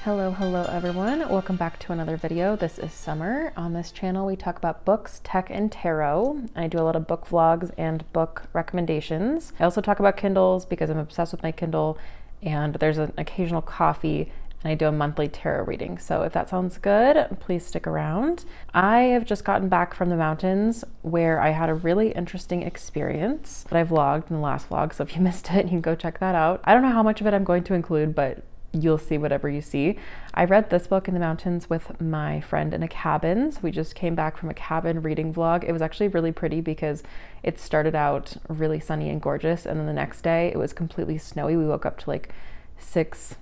Hello everyone. Welcome back to another video. This is Summer. On this channel we talk about books, tech, and tarot. I do a lot of book vlogs and book recommendations. I also talk about Kindles because I'm obsessed with my Kindle, and there's an occasional coffee, and I do a monthly tarot reading. So if that sounds good, please stick around. I have just gotten back from the mountains where I had a really interesting experience that I vlogged in the last vlog. So if you missed it, you can go check that out. I don't know how much of it I'm going to include, but you'll see whatever you see. I read this book in the mountains with my friend in a cabin. So we just came back from a cabin reading vlog. It was actually really pretty because it started out really sunny and gorgeous, and then the next day it was completely snowy. We woke up to like 6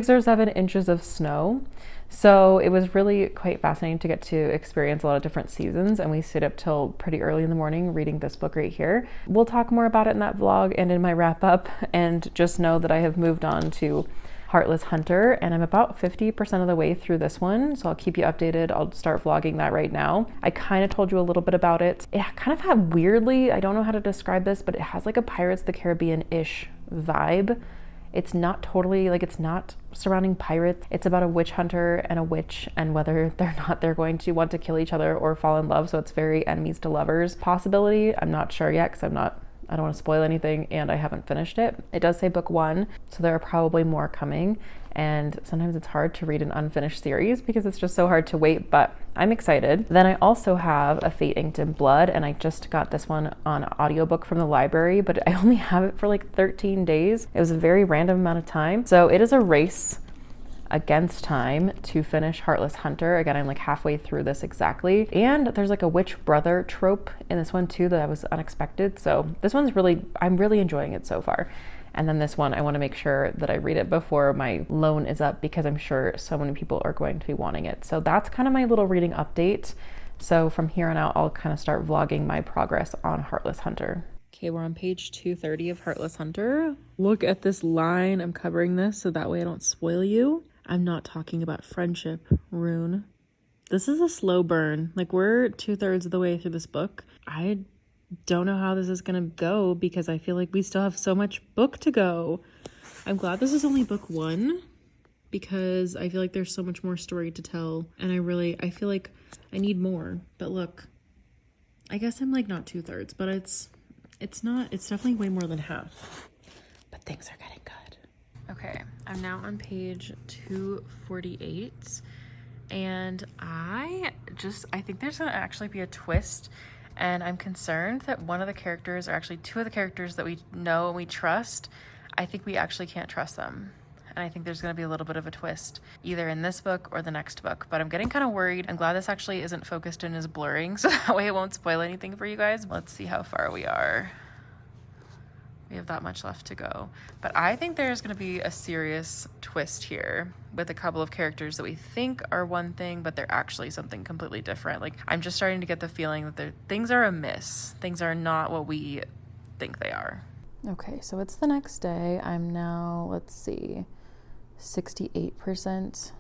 or 7 inches of snow. So it was really quite fascinating to get to experience a lot of different seasons, and we stayed up till pretty early in the morning reading this book right here. We'll talk more about it in that vlog and in my wrap up, and just know that I have moved on to Heartless Hunter, and I'm about 50% of the way through this one, so I'll keep you updated. I'll start vlogging that right now. I kind of told you a little bit about it. It kind of had weirdly, I don't know how to describe this, but it has like a Pirates of the Caribbean-ish vibe. It's not totally, like, it's not surrounding pirates. It's about a witch hunter and a witch, and whether they're going to want to kill each other or fall in love. So it's very enemies to lovers possibility. I'm not sure yet because I don't want to spoil anything, and I haven't finished it. It does say book 1, so there are probably more coming. And sometimes it's hard to read an unfinished series because it's just so hard to wait, but I'm excited. Then I also have A Fate Inked in Blood, and I just got this one on audiobook from the library, but I only have it for like 13 days. It was a very random amount of time. So it is a race against time to finish Heartless Hunter. Again, I'm like halfway through this exactly. And there's like a witch brother trope in this one too that was unexpected. So this one's I'm really enjoying it so far. And then this one, I want to make sure that I read it before my loan is up because I'm sure so many people are going to be wanting it. So that's kind of my little reading update. So from here on out, I'll kind of start vlogging my progress on Heartless Hunter. Okay, we're on page 230 of Heartless Hunter. Look at this line. I'm covering this so that way I don't spoil you. I'm not talking about friendship, Rune. This is a slow burn. Like, we're 2/3 of the way through this book. I don't know how this is gonna go because I feel like we still have so much book to go. I'm glad this is only book 1 because I feel like there's so much more story to tell, and I feel like I need more. But look, I guess I'm like not 2/3, but it's definitely way more than half. But things are getting good. Okay, I'm now on page 248, and I think there's gonna actually be a twist. And I'm concerned that one of the characters, or actually 2 of the characters that we know and we trust, I think we actually can't trust them. And I think there's going to be a little bit of a twist either in this book or the next book. But I'm getting kind of worried. I'm glad this actually isn't focused and is blurring, so that way it won't spoil anything for you guys. Let's see how far we are. We have that much left to go. But I think there's going to be a serious twist here with a couple of characters that we think are one thing, but they're actually something completely different. Like, I'm just starting to get the feeling that things are amiss. Things are not what we think they are. Okay, so it's the next day. I'm now, let's see, 68%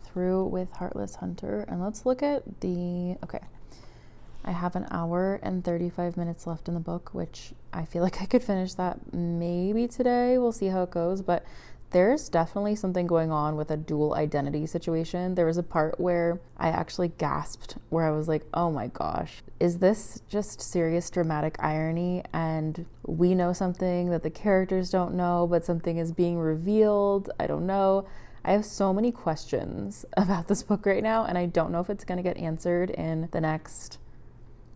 through with Heartless Hunter. And let's look at okay. I have an hour and 35 minutes left in the book, which I feel like I could finish that maybe today. We'll see how it goes, but there's definitely something going on with a dual identity situation. There was a part where I actually gasped, where I was like, oh my gosh, is this just serious dramatic irony? And we know something that the characters don't know, but something is being revealed. I don't know. I have so many questions about this book right now, and I don't know if it's going to get answered in the next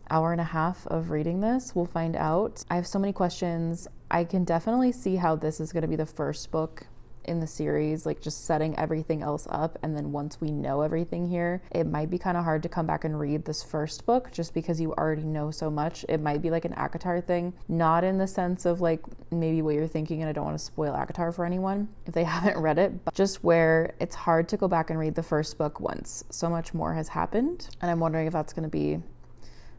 hour and a half of reading this. We'll find out. I have so many questions. I can definitely see how this is going to be the first book in the series, like just setting everything else up, and then once we know everything here, it might be kind of hard to come back and read this first book just because you already know so much. It might be like an ACOTAR thing, not in the sense of like maybe what you're thinking, and I don't want to spoil ACOTAR for anyone if they haven't read it, but just where it's hard to go back and read the first book once so much more has happened. And I'm wondering if that's going to be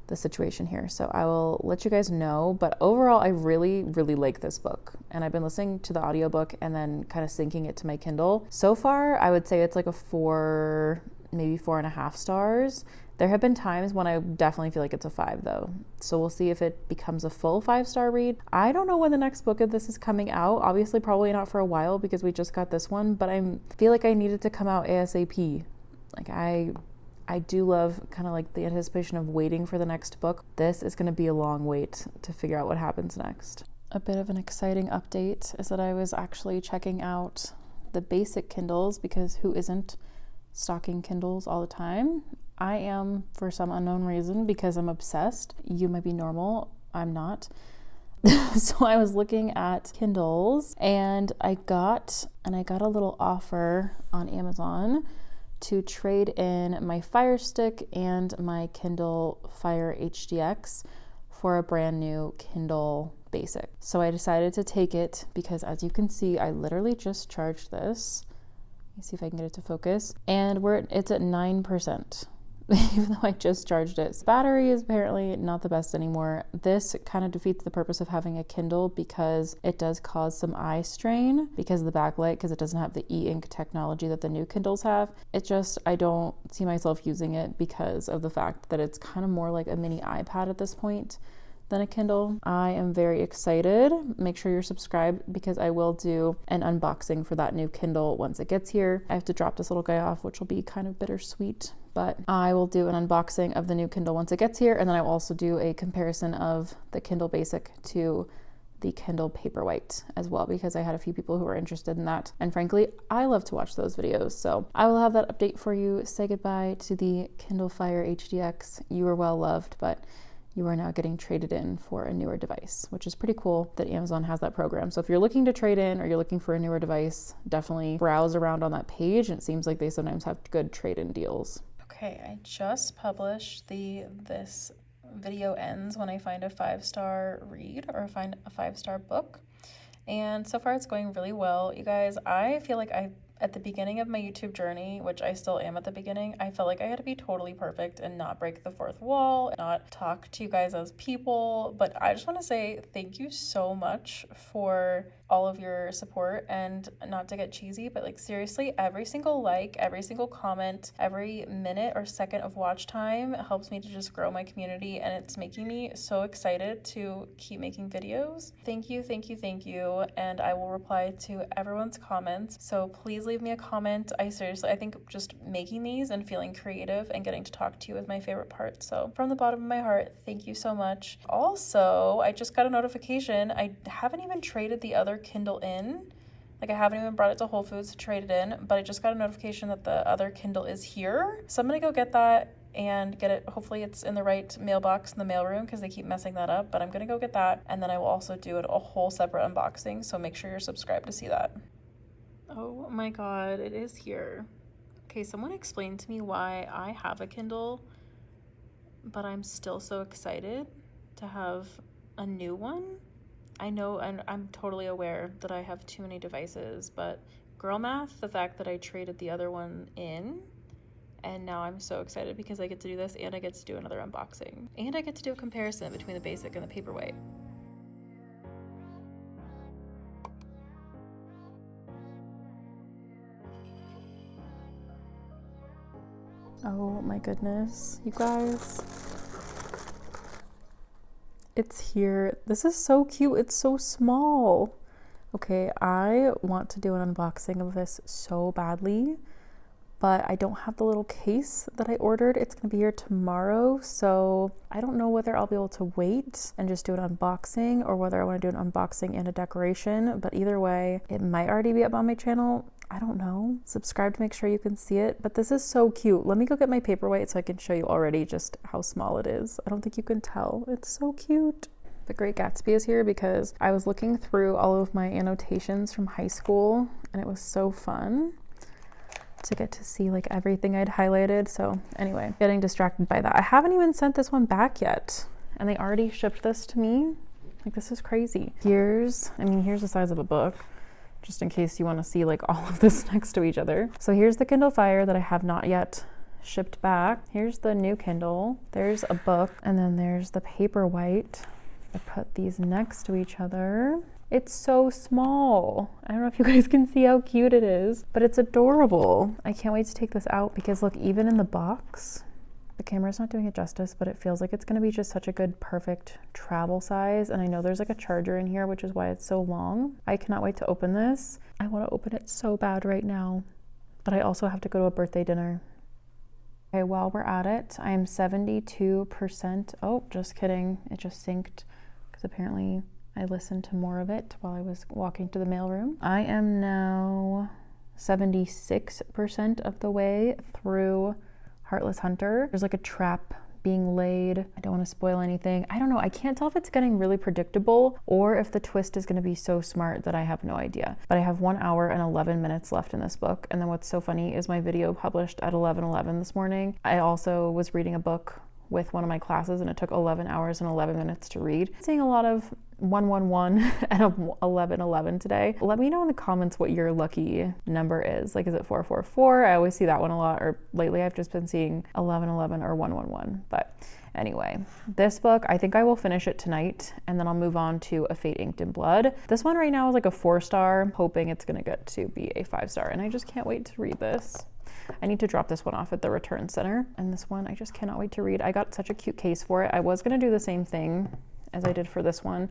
the situation here. So I will let you guys know, but overall I really like this book, and I've been listening to the audiobook and then kind of syncing it to my Kindle. So far I would say it's like a 4, maybe 4.5 stars, There have been times when I definitely feel like it's a 5 though. So we'll see if it becomes a full 5-star read. I don't know when the next book of this is coming out. Obviously probably not for a while because we just got this one, but I feel like I need it to come out ASAP. Like I do love kind of like the anticipation of waiting for the next book. This is going to be a long wait to figure out what happens next. A bit of an exciting update is that I was actually checking out the basic Kindles because who isn't stocking Kindles all the time? I am for some unknown reason because I'm obsessed. You might be normal, I'm not. So I was looking at Kindles and I got a little offer on Amazon to trade in my Fire Stick and my Kindle Fire HDX for a brand new Kindle Basic. So I decided to take it because, as you can see, I literally just charged this. Let me see if I can get it to focus. And it's at 9%. Even though I just charged it. Battery is apparently not the best anymore. This kind of defeats the purpose of having a Kindle because it does cause some eye strain because of the backlight, because it doesn't have the e-ink technology that the new Kindles have. It just, I don't see myself using it because of the fact that it's kind of more like a mini iPad at this point than a Kindle. I am very excited. Make sure you're subscribed because I will do an unboxing for that new Kindle once it gets here. I have to drop this little guy off, which will be kind of bittersweet, but I will do an unboxing of the new Kindle once it gets here, and then I will also do a comparison of the Kindle Basic to the Kindle Paperwhite as well, because I had a few people who were interested in that, and frankly I love to watch those videos. So I will have that update for you. Say goodbye to the Kindle Fire HDX. You were well loved, but you are now getting traded in for a newer device, which is pretty cool that Amazon has that program. So if you're looking to trade in or you're looking for a newer device, definitely browse around on that page, and it seems like they sometimes have good trade-in deals. Okay, I just published this video ends when I find a 5-star read or find a 5-star book. And so far it's going really well. You guys, I feel like at the beginning of my YouTube journey, which I still am at the beginning, I felt like I had to be totally perfect and not break the fourth wall, and not talk to you guys as people. But I just want to say thank you so much for all of your support, and not to get cheesy, but like seriously, every single like, every single comment, every minute or second of watch time helps me to just grow my community, and it's making me so excited to keep making videos. Thank you, thank you, thank you, and I will reply to everyone's comments, so please leave me a comment. I think just making these and feeling creative and getting to talk to you is my favorite part, so from the bottom of my heart, thank you so much. Also, I just got a notification, I haven't even traded the other Kindle in. Like, I haven't even brought it to Whole Foods to trade it in, but I just got a notification that the other Kindle is here. So I'm gonna go get that and get it. Hopefully it's in the right mailbox in the mailroom because they keep messing that up, but I'm gonna go get that, and then I will also do a whole separate unboxing, so make sure you're subscribed to see that. Oh my god, it is here. Okay, someone explain to me why I have a Kindle, but I'm still so excited to have a new one. I know, and I'm totally aware that I have too many devices, but girl math, the fact that I traded the other one in, and now I'm so excited because I get to do this, and I get to do another unboxing, and I get to do a comparison between the basic and the paperwhite. Oh my goodness, you guys. It's here. This is so cute. It's so small. Okay, I want to do an unboxing of this so badly, but I don't have the little case that I ordered. It's gonna be here tomorrow, so I don't know whether I'll be able to wait and just do an unboxing or whether I want to do an unboxing and a decoration, but either way, it might already be up on my channel. I don't know. Subscribe to make sure you can see it, but this is so cute. Let me go get my paperwhite so I can show you already just how small it is. I don't think you can tell. It's so cute. The Great Gatsby is here because I was looking through all of my annotations from high school, and it was so fun to get to see like everything I'd highlighted. So anyway, getting distracted by that. I haven't even sent this one back yet, and they already shipped this to me. Like, this is crazy. Here's the size of a book, just in case you want to see like all of this next to each other. So here's the Kindle Fire that I have not yet shipped back. Here's the new Kindle. There's a book, and then there's the Paperwhite. I put these next to each other. It's so small. I don't know if you guys can see how cute it is, but it's adorable. I can't wait to take this out because look, even in the box, The camera's not doing it justice, but it feels like it's gonna be just such a good, perfect travel size. And I know there's like a charger in here, which is why it's so long. I cannot wait to open this. I wanna open it so bad right now, but I also have to go to a birthday dinner. Okay, while we're at it, I am 72%. Oh, just kidding. It just synced because apparently I listened to more of it while I was walking to the mailroom. I am now 76% of the way through Heartless Hunter. There's like a trap being laid. I don't want to spoil anything. I don't know. I can't tell if it's getting really predictable or if the twist is going to be so smart that I have no idea. But I have 1 hour and 11 minutes left in this book. And then what's so funny is my video published at 11:11 this morning. I also was reading a book with one of my classes and it took 11 hours and 11 minutes to read. Seeing a lot of 111 and 1111 today. Let me know in the comments what your lucky number is. Like, is it 444? I always see that one a lot, or lately I've just been seeing 1111 or 111. But anyway, this book, I think I will finish it tonight and then I'll move on to A Fate Inked in Blood. This one right now is like a 4-star, hoping it's gonna get to be a 5-star, and I just can't wait to read this. I need to drop this one off at the return center. And this one, I just cannot wait to read. I got such a cute case for it. I was gonna do the same thing as I did for this one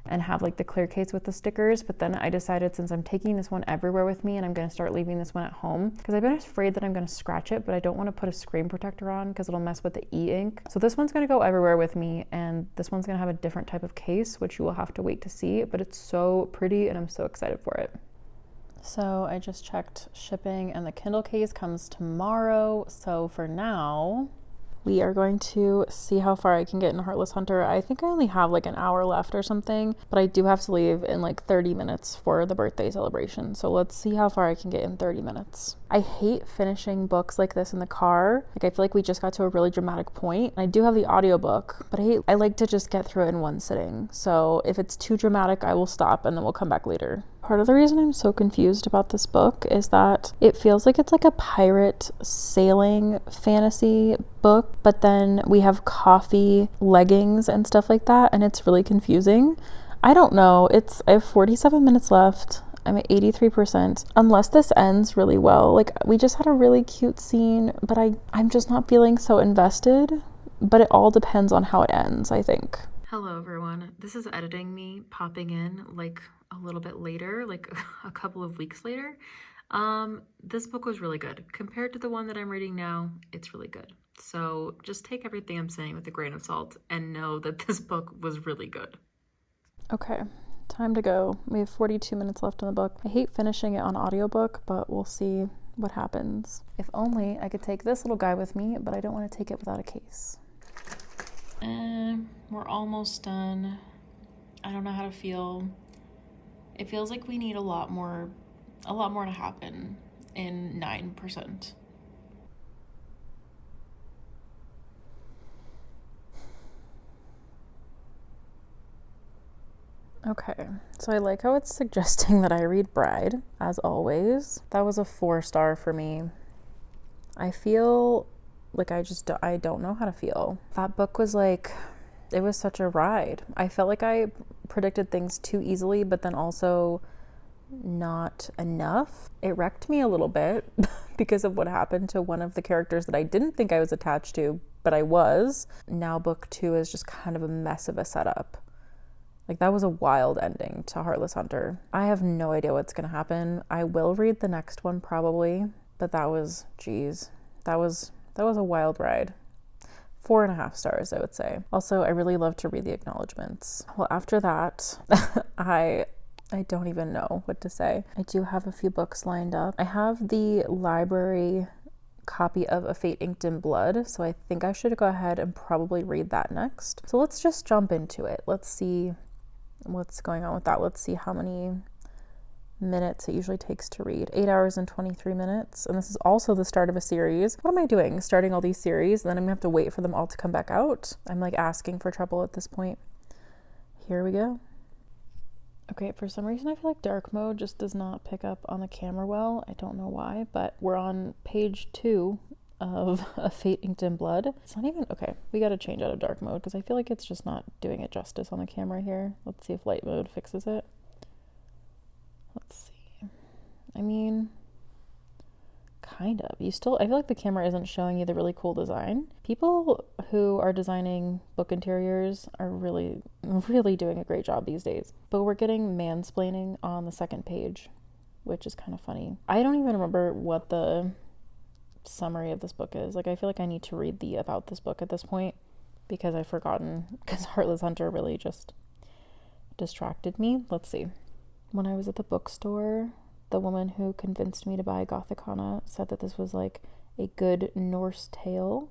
and have like the clear case with the stickers, but then I decided since I'm taking this one everywhere with me and I'm gonna start leaving this one at home, because I've been afraid that I'm gonna scratch it, but I don't wanna put a screen protector on because it'll mess with the e-ink. So this one's gonna go everywhere with me, and this one's gonna have a different type of case, which you will have to wait to see, but it's so pretty and I'm so excited for it. So I just checked shipping and the Kindle case comes tomorrow. So for now, we are going to see how far I can get in Heartless Hunter. I think I only have like an hour left or something, but I do have to leave in like 30 minutes for the birthday celebration. So let's see how far I can get in 30 minutes. I hate finishing books like this in the car. Like, I feel like we just got to a really dramatic point. I do have the audiobook, but I like to just get through it in one sitting. So if it's too dramatic, I will stop and then we'll come back later. Part of the reason I'm so confused about this book is that it feels like it's like a pirate sailing fantasy book, but then we have coffee leggings and stuff like that, and it's really confusing. I don't know. I have 47 minutes left. I'm at 83%. Unless this ends really well. Like, we just had a really cute scene, but I'm just not feeling so invested. But it all depends on how it ends, I think. Hello everyone. This is editing me popping in like a little bit later, like a couple of weeks later. This book was really good. Compared to the one that I'm reading now, it's really good. So just take everything I'm saying with a grain of salt and know that this book was really good. Okay, time to go. We have 42 minutes left in the book. I hate finishing it on audiobook, but we'll see what happens. If only I could take this little guy with me, but I don't want to take it without a case. We're almost done. I don't know how to feel. It feels like we need a lot more to happen in 9%. Okay, so I like how it's suggesting that I read Bride, as always. That was a 4-star for me. I feel like I don't know how to feel. That book was like, it was such a ride. I felt like I predicted things too easily, but then also not enough. It wrecked me a little bit because of what happened to one of the characters that I didn't think I was attached to, but I was. Now book 2 is just kind of a mess of a setup. Like, that was a wild ending to Heartless Hunter. I have no idea what's gonna happen. I will read the next one probably, but that was, geez, that was a wild ride. 4.5 stars, I would say. Also, I really love to read the acknowledgements. Well, after that, I don't even know what to say. I do have a few books lined up. I have the library copy of A Fate Inked in Blood, so I think I should go ahead and probably read that next. So let's just jump into it. Let's see what's going on with that. Let's see how many minutes it usually takes to read. 8 hours and 23 minutes. And this is also the start of a series. What am I doing? Starting all these series, and then I'm gonna have to wait for them all to come back out. I'm like asking for trouble at this point. Here we go. Okay, for some reason I feel like dark mode just does not pick up on the camera well. I don't know why, but we're on page 2 of A Fate Inked in Blood. It's not even, okay, we gotta change out of dark mode because I feel like it's just not doing it justice on the camera here. Let's see if light mode fixes it. Let's see. I mean, kind of. I feel like the camera isn't showing you the really cool design. People who are designing book interiors are really, really doing a great job these days. But we're getting mansplaining on the second page, which is kind of funny. I don't even remember what the summary of this book is. Like, I feel like I need to read the about this book at this point because I've forgotten, because Heartless Hunter really just distracted me. Let's see. When I was at the bookstore, the woman who convinced me to buy Gothikana said that this was like a good Norse tale,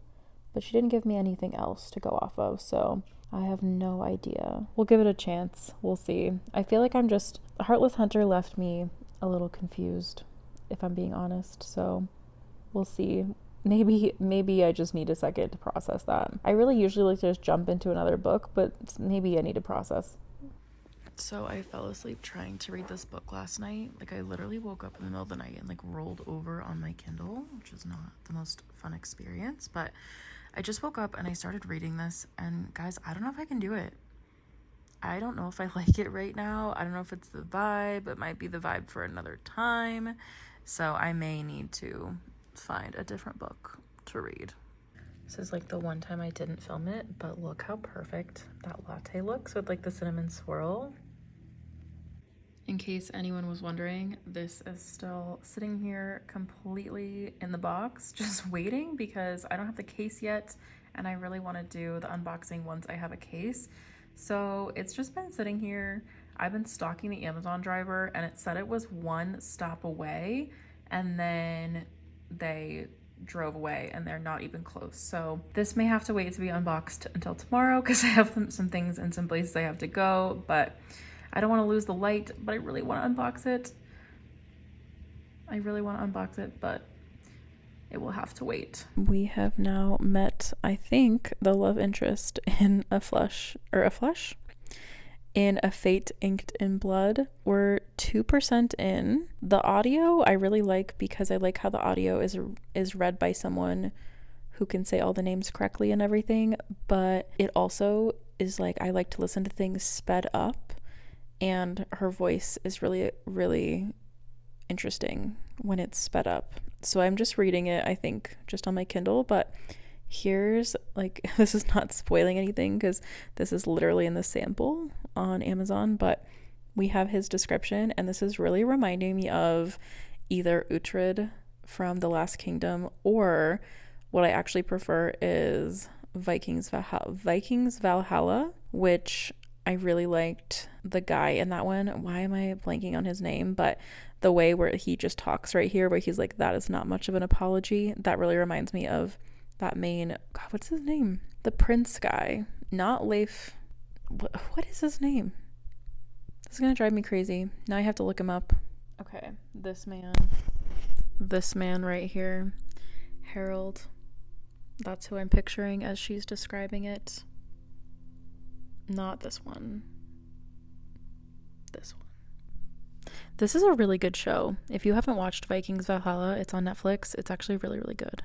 but she didn't give me anything else to go off of, so I have no idea. We'll give it a chance. We'll see. I feel like Heartless Hunter left me a little confused, if I'm being honest, so we'll see. Maybe I just need a second to process that. I really usually like to just jump into another book, but maybe I need to process. So I fell asleep trying to read this book last night. Like, I literally woke up in the middle of the night and like rolled over on my Kindle, which is not the most fun experience, but I just woke up and I started reading this, and guys, I don't know if I can do it. I don't know if I like it right now. I don't know if it's the vibe. It might be the vibe for another time. So I may need to find a different book to read. This is like the one time I didn't film it, but look how perfect that latte looks with like the cinnamon swirl. In case anyone was wondering, this is still sitting here completely in the box, just waiting because I don't have the case yet, and I really want to do the unboxing once I have a case. So it's just been sitting here. I've been stalking the Amazon driver, and it said it was one stop away, and then they drove away and they're not even close. So this may have to wait to be unboxed until tomorrow because I have some things in some places I have to go, but I don't want to lose the light, but I really want to unbox it. But it will have to wait. We have now met, I think, the love interest in a Fate Inked in Blood. We're 2% in. The audio I really like because I like how the audio is read by someone who can say all the names correctly and everything, but it also is like, I like to listen to things sped up, and her voice is really, really interesting when it's sped up. So I'm just reading it, I think, just on my Kindle, but here's like, this is not spoiling anything because this is literally in the sample on Amazon, but we have his description, and this is really reminding me of either Uhtred from The Last Kingdom, or what I actually prefer is Vikings Valhalla, which I really liked the guy in that one. Why am I blanking on his name? But the way where he just talks right here, where he's like, that is not much of an apology, that really reminds me of that main, God, what's his name? The prince guy, not Leif. What is his name? This is gonna drive me crazy. Now I have to look him up. Okay, this man right here, Harold. That's who I'm picturing as she's describing it. Not this one. This one. This is a really good show. If you haven't watched Vikings Valhalla, it's on Netflix. It's actually really, really good.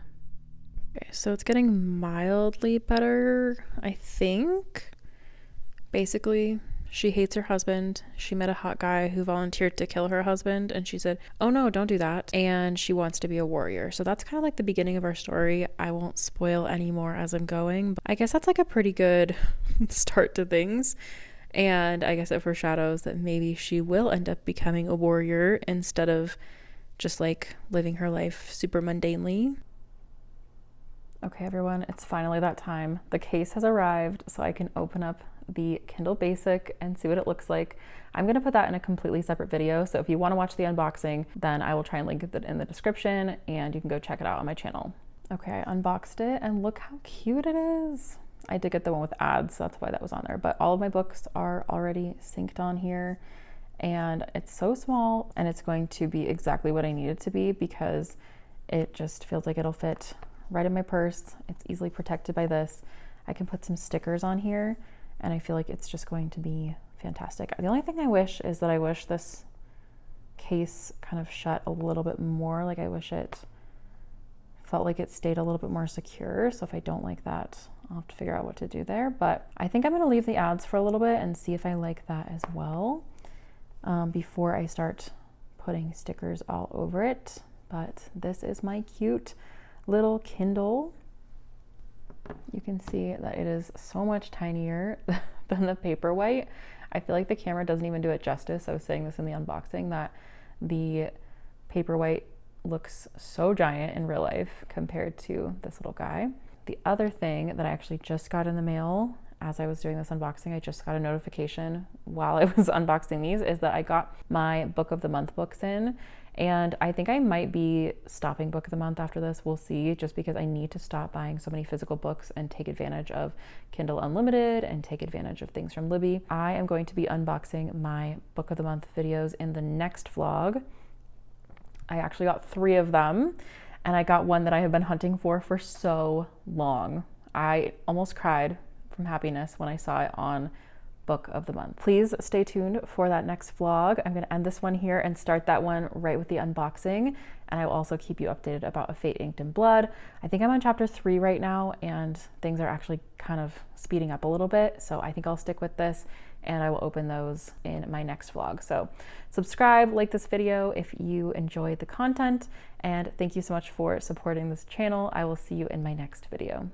Okay, so it's getting mildly better, I think. Basically, she hates her husband. She met a hot guy who volunteered to kill her husband, and she said, oh no, don't do that. And she wants to be a warrior. So that's kind of like the beginning of our story. I won't spoil any more as I'm going, but I guess that's like a pretty good start to things. And I guess it foreshadows that maybe she will end up becoming a warrior instead of just like living her life super mundanely. Okay, everyone, it's finally that time. The case has arrived, so I can open up the Kindle Basic and see what it looks like. I'm going to put that in a completely separate video, so if you want to watch the unboxing, then I will try and link it in the description, and you can go check it out on my channel. Okay, I unboxed it, and look how cute it is. I did get the one with ads, so that's why that was on there, but all of my books are already synced on here, and it's so small, and it's going to be exactly what I need it to be because it just feels like it'll fit right in my purse. It's easily protected by this. I can put some stickers on here, and I feel like it's just going to be fantastic. The only thing I wish is that I wish this case kind of shut a little bit more. Like, I wish it felt like it stayed a little bit more secure. So if I don't like that, I'll have to figure out what to do there. But I think I'm going to leave the ads for a little bit and see if I like that as well before I start putting stickers all over it. but this is my cute little Kindle. You can see that it is so much tinier than the paperwhite. I feel like the camera doesn't even do it justice. I was saying this in the unboxing that the paperwhite looks so giant in real life compared to this little guy. The other thing that I actually just got in the mail as I was doing this unboxing, I just got a notification while I was unboxing these, is that I got my book of the month books in. And I think I might be stopping book of the month after this. We'll see, just because I need to stop buying so many physical books and take advantage of Kindle Unlimited and take advantage of things from Libby. I am going to be unboxing my book of the month videos in the next vlog. I actually got 3 of them, and I got one that I have been hunting for so long. I almost cried from happiness when I saw it on book of the month. Please stay tuned for that next vlog. I'm going to end this one here and start that one right with the unboxing, and I will also keep you updated about A Fate Inked in Blood. I think I'm on chapter 3 right now, and things are actually kind of speeding up a little bit, so I think I'll stick with this, and I will open those in my next vlog. So subscribe, like this video if you enjoyed the content, and thank you so much for supporting this channel. I will see you in my next video.